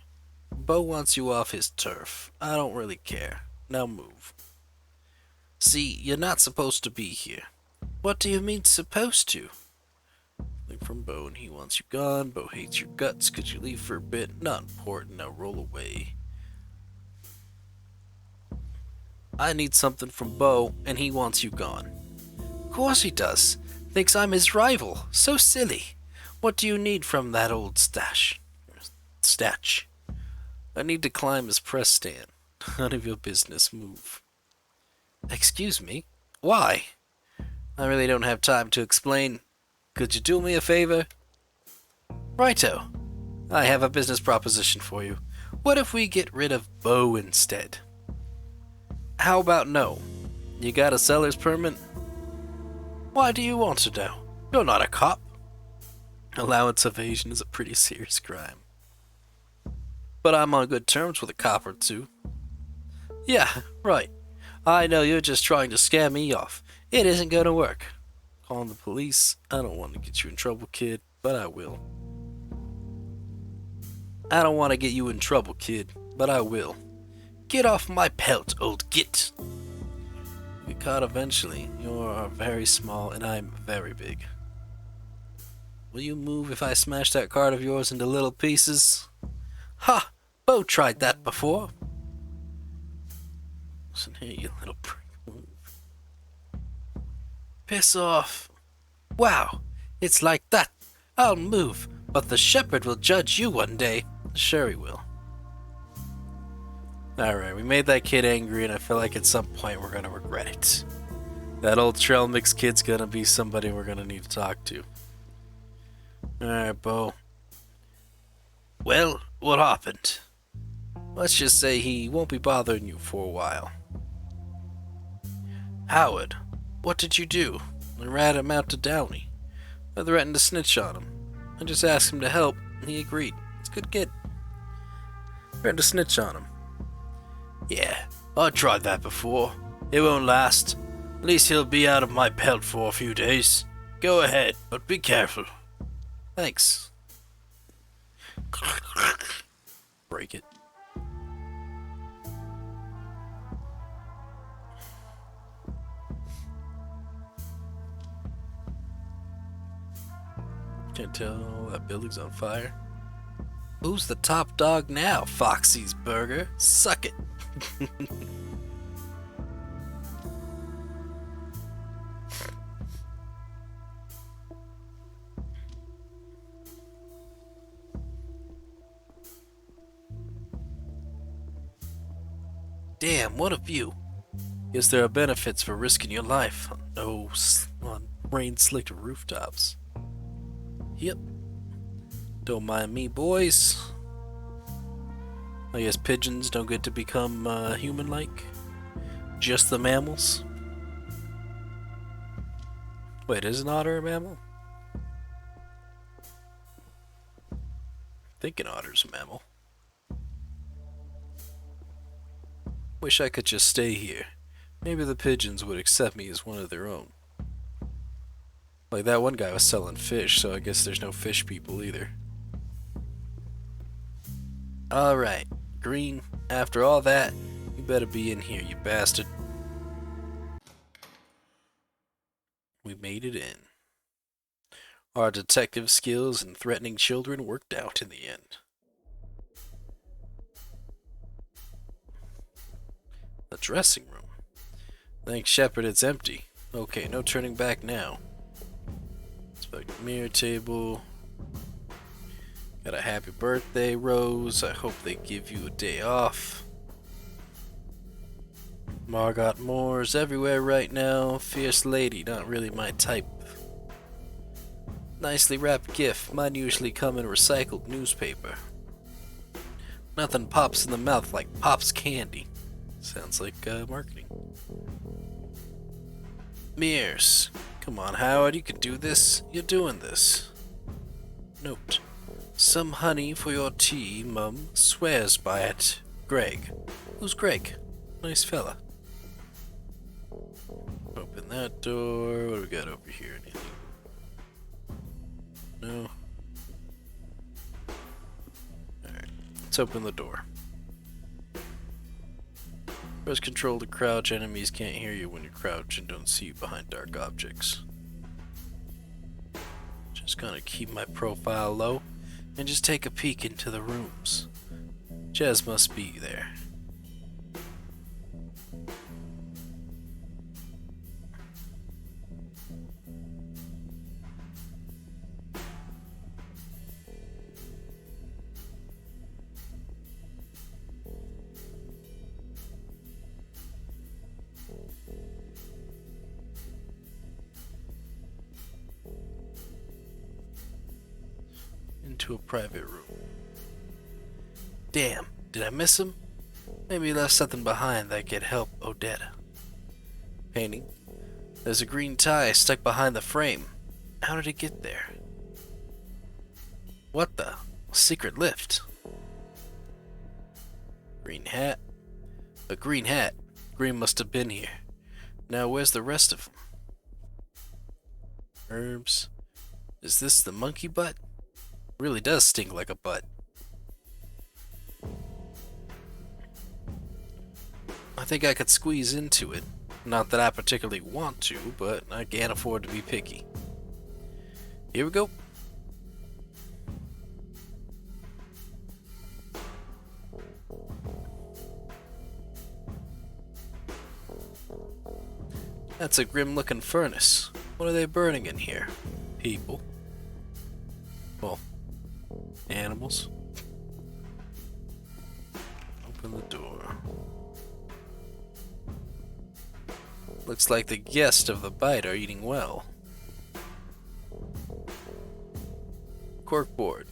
Bo wants you off his turf. I don't really care. Now move. See, you're not supposed to be here. What do you mean, supposed to? Link from Bo, and he wants you gone. Bo hates your guts. Could you leave for a bit? Not important. Now roll away. I need something from Bo, and he wants you gone. Of course he does. Thinks I'm his rival. So silly. What do you need from that old stash? Statch. I need to climb his press stand. None of your business. Move. Excuse me? Why? I really don't have time to explain. Could you do me a favor? Righto. I have a business proposition for you. What if we get rid of Bo instead? How about no? You got a seller's permit? Why do you want to know? You're not a cop. Allowance evasion is a pretty serious crime. But I'm on good terms with a cop or two. Yeah, right. I know you're just trying to scare me off. It isn't gonna work. Calling the police. I don't want to get you in trouble, kid, but I will. I don't want to get you in trouble, kid, but I will. Get off my pelt, old git. You get caught eventually. You're very small and I'm very big. will you move if I smash that card of yours into little pieces? Ha! Bo tried that before. Listen here, you little prick. Piss off. Wow, it's like that. I'll move, but the shepherd will judge you one day. Sure he will. Alright, we made that kid angry, and I feel like at some point we're gonna regret it. That old trail mix kid's gonna be somebody we're gonna need to talk to. Alright, Bo. Well, what happened? Let's just say he won't be bothering you for a while. Howard, what did you do? I ran him out to Downey. I threatened to snitch on him. I just asked him to help, and he agreed. He's a good kid. Threatened to snitch on him. Yeah, I tried that before. It won't last. At least he'll be out of my pelt for a few days. Go ahead, but be careful. Thanks. Break it. Can't tell that building's on fire. Who's the top dog now, Foxy's Burger? Suck it. Damn, what a view. Guess there are benefits for risking your life on rain-slicked rooftops. Yep. Don't mind me, boys. I guess pigeons don't get to become human-like. Just the mammals. Wait, is an otter a mammal? I think an otter's a mammal. Wish I could just stay here. Maybe the pigeons would accept me as one of their own. Like that one guy was selling fish, so I guess there's no fish people either. Alright, Green, after all that, you better be in here, you bastard. We made it in. Our detective skills and threatening children worked out in the end. The dressing room. Thanks, Shepard, it's empty. Okay, no turning back now. Mirror table. Got a happy birthday rose. I hope they give you a day off. Margot Moore's everywhere right now. Fierce lady, not really my type. Nicely wrapped gift. Mine usually come in recycled newspaper. Nothing pops in the mouth like Pop's candy. Sounds like marketing. Mirrors. Come on, Howard, you can do this. You're doing this. Note. Some honey for your tea, Mum. Swears by it. Greg. Who's Greg? Nice fella. Open that door. What do we got over here? Anything? No. Alright. Let's open the door. Press control to crouch. Enemies can't hear you when you crouch and don't see you behind dark objects. Just gonna keep my profile low and just take a peek into the rooms. Jez must be there. Into a private room. Damn, did I miss him? Maybe he left something behind that could help Odetta. Painting. There's a green tie stuck behind the frame. How did it get there? What the? Secret lift. Green hat. A green hat. Green must have been here. Now where's the rest of them? Herbs. Is this the monkey butt? Really does stink like a butt. I think I could squeeze into it. Not that I particularly want to, but I can't afford to be picky. Here we go. That's a grim-looking furnace. What are they burning in here? People. Well, animals. Open the door. Looks like the guests of the bite are eating well. Corkboard.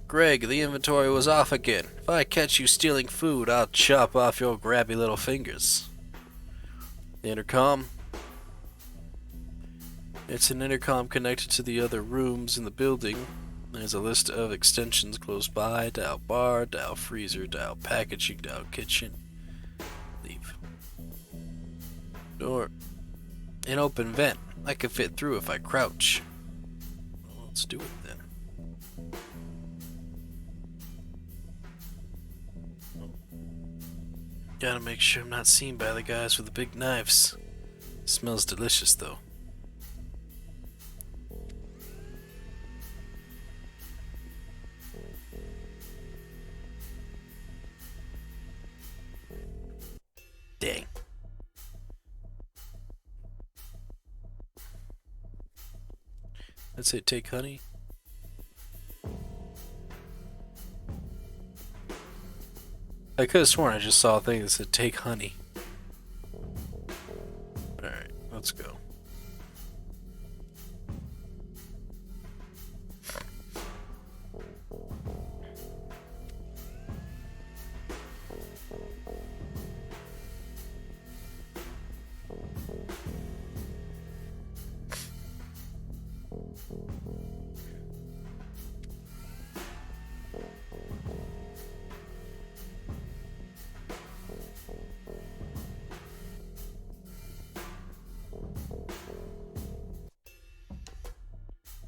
Greg, the inventory was off again. If I catch you stealing food, I'll chop off your grabby little fingers. The intercom. It's an intercom connected to the other rooms in the building. There's a list of extensions close by. Dial bar, dial freezer, dial packaging, dial kitchen. Leave. Door. An open vent. I can fit through if I crouch. Well, let's do it then. Gotta make sure I'm not seen by the guys with the big knives. Smells delicious though. Dang. Let's say take honey. I could have sworn I just saw a thing that said take honey. Alright, let's go.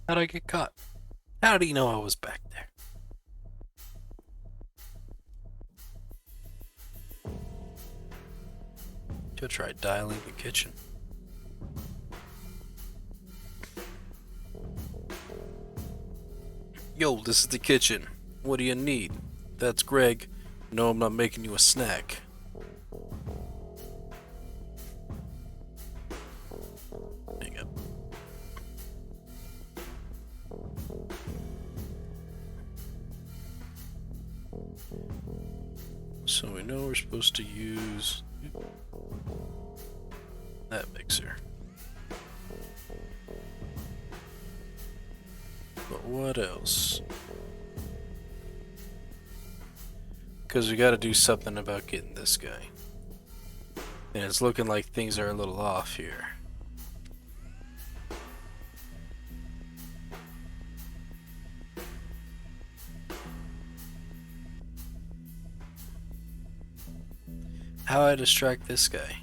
How'd I get caught? How did he know I was back there? Go try dialing the kitchen. Yo, this is the kitchen. What do you need? That's Greg. No, I'm not making you a snack. Hang up. So we know we're supposed to use that mixer. But what else? Because we gotta do something about getting this guy. And it's looking like things are a little off here. How do I distract this guy?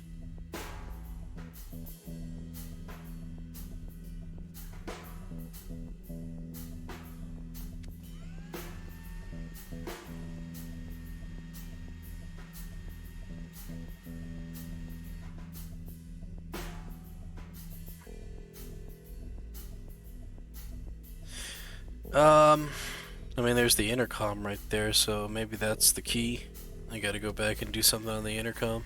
I mean, there's the intercom right there, so maybe that's the key. I gotta go back and do something on the intercom.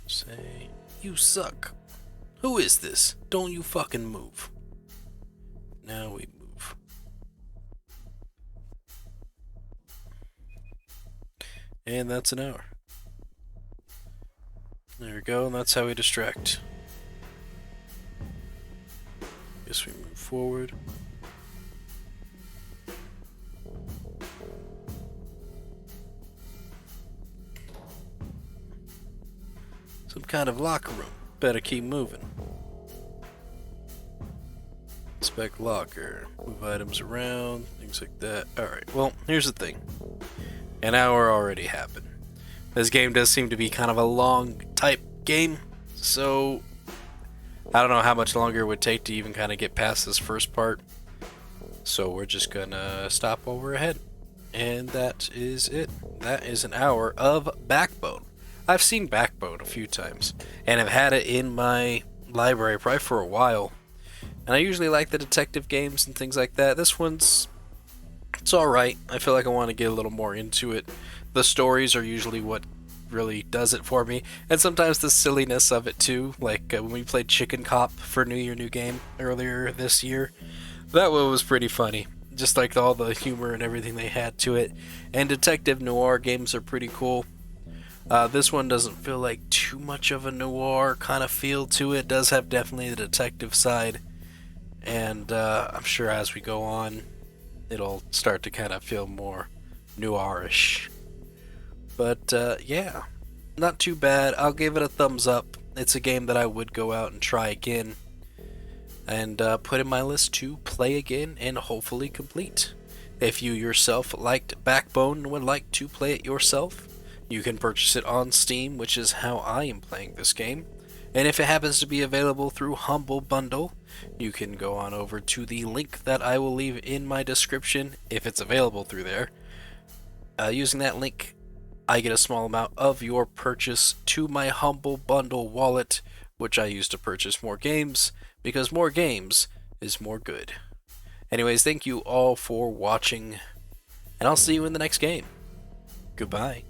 Say, you suck. Who is this? Don't you fucking move. Now we move. And that's an hour. There we go, and that's how we distract. Guess we move forward. Some kind of locker room. Better keep moving. Inspect locker. Move items around. Things like that. Alright, well, here's the thing. An hour already happened. This game does seem to be kind of a long type game. So, I don't know how much longer it would take to even kind of get past this first part. So we're just gonna stop while we're ahead. And that is it. That is an hour of Backbone. I've seen Backbone a few times, and have had it in my library probably for a while. And I usually like the detective games and things like that. This one's it's all right. I feel like I want to get a little more into it. The stories are usually what really does it for me, and sometimes the silliness of it too. Like when we played Chicken Cop for New Year New Game earlier this year, that one was pretty funny. Just like all the humor and everything they had to it. And detective noir games are pretty cool. This one doesn't feel like too much of a noir kind of feel to it. It does have definitely the detective side, and I'm sure as we go on, it'll start to kind of feel more noirish. But yeah, not too bad. I'll give it a thumbs up. It's a game that I would go out and try again, and put in my list to play again and hopefully complete. If you yourself liked Backbone and would like to play it yourself, you can purchase it on Steam, which is how I am playing this game. And if it happens to be available through Humble Bundle, you can go on over to the link that I will leave in my description if it's available through there. Using that link, I get a small amount of your purchase to my Humble Bundle wallet, which I use to purchase more games, because more games is more good. Anyways, thank you all for watching, and I'll see you in the next game. Goodbye.